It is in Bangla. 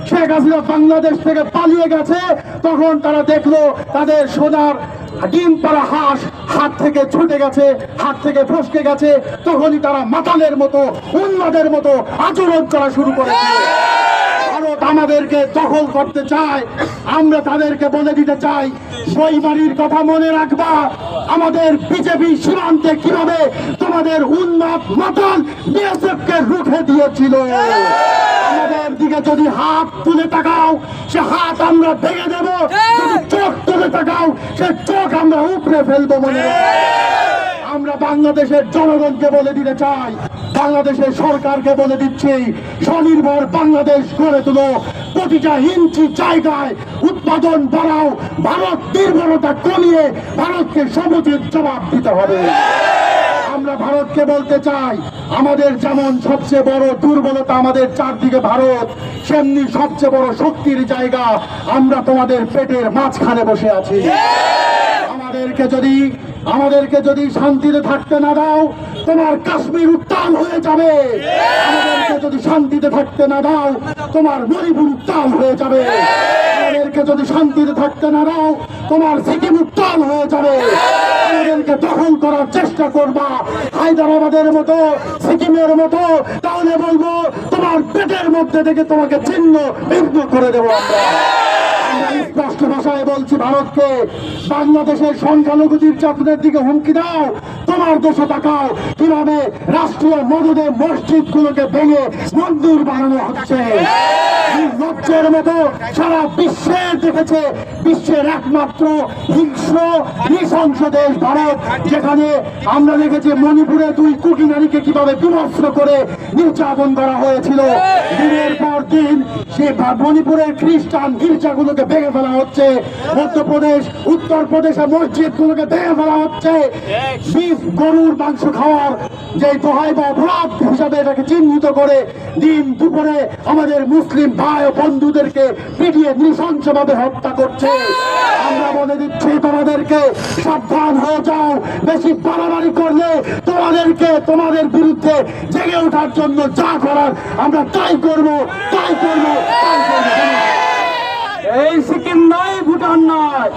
শেখ হাসিনা বাংলাদেশ থেকে পালিয়ে গেছে, তখন তারা দেখলো তাদের সোনার ডিম পাড়া হাঁস হাত থেকে ছুটে গেছে, হাত থেকে ফসকে গেছে। তখনই তারা মাতালের মতো, উন্মাদের মতো আচরণ করা শুরু করেছে। ভারত আমাদেরকে দখল করতে চায়। আমরা তাদেরকে বলে দিতে চাই, সইবাড়ির কথা মনে রাখবা। আমাদের বিজেপি সীমান্তে কিভাবে তোমাদের উন্মাদ মাতাল বিএসএফ কে রুখে দিয়েছিল। আমাদের দিকে যদি হাত তুলে তাকাও, সে হাত আমরা ভেঙে দেব। যদি চোখ তুলে তাকাও, সে চোখ আমরা উপড়ে ফেলবো। মনে আমরা বাংলাদেশের জনগণকে বলে দিতে চাই, বাংলাদেশের সরকারকে বলে দিচ্ছি, স্বনির্ভর বাংলাদেশ গড়ে তুলো। প্রতিটা ইঞ্চি জায়গায় উৎপাদন বাড়াও। ভারত নির্ভরতা কমিয়ে ভারতকে সমুচিত জবাব দিতে হবে। আমরা ভারতকে বলতে চাই, আমাদের যেমন সবচেয়ে বড় দুর্বলতা আমাদের চারদিকে ভারত, সেমনি সবচেয়ে বড় শক্তির জায়গা আমরা তোমাদের পেটের মাঝখানে বসে আছি। আমাদেরকে যদি শান্তিতে থাকতে না দাও, তোমার কাশ্মীর উত্তাল হয়ে যাবে। আমাদেরকে যদি শান্তিতে থাকতে না দাও, তোমার মণিপুর উত্তাল হয়ে যাবে। আমাদেরকে যদি শান্তিতে থাকতে না দাও, তোমার সিকিম উত্তাল হয়ে যাবে। আমাদেরকে দখল করার চেষ্টা করবা হায়দ্রাবাদের মতো, সিকিমের মতো, তাহলে বলবো তোমার পেটের মধ্যে থেকে তোমাকে ছিন্ন ভিন্ন করে দেবো আমরা। স্পষ্ট ভাষায় বলছি ভারতকে, বাংলাদেশের সংখ্যালঘুদের চাকরির দিকে হুমকি দাও। তোমার দেশে তাকাও কিভাবে রাষ্ট্রীয় মদদে মসজিদ গুলোকে ভেঙে মন্দির বানানো হচ্ছে। লজ্জার মতো সারা বিশ্বের দেখেছে, বিশ্বের একমাত্র হিংস্র নৃশংস দেশ ভারত, যেখানে আমরা দেখেছি মণিপুরে 2 কোটি নারীকে কিভাবে বিভস্ম করে নির্যাতন করা হয়েছিল। দিনের পর দিন সে মণিপুরের খ্রিস্টান গির্জাগুলোকে ভেঙে ফেলা হচ্ছে। মধ্যপ্রদেশ, উত্তরপ্রদেশের মসজিদ গুলোকে ভেঙে ফেলা হচ্ছে। গরুর মাংস খাওয়ার যে দোহাই বা অপরাধ হিসাবে এটাকে চিহ্নিত করে দিন দুপুরে আমাদের মুসলিম ভাই ও বন্ধুদেরকে পিটিয়ে নৃশংসভাবে হত্যা করছে। আমরা বলে দিচ্ছি তোমাদেরকে, সাবধান হয়ে যাও। বেশি বাড়াবাড়ি করলে তোমাদের বিরুদ্ধে জেগে ওঠার জন্য যা করার আমরা তাই করবো। এই সিকিম নয়, ভুটান নয়।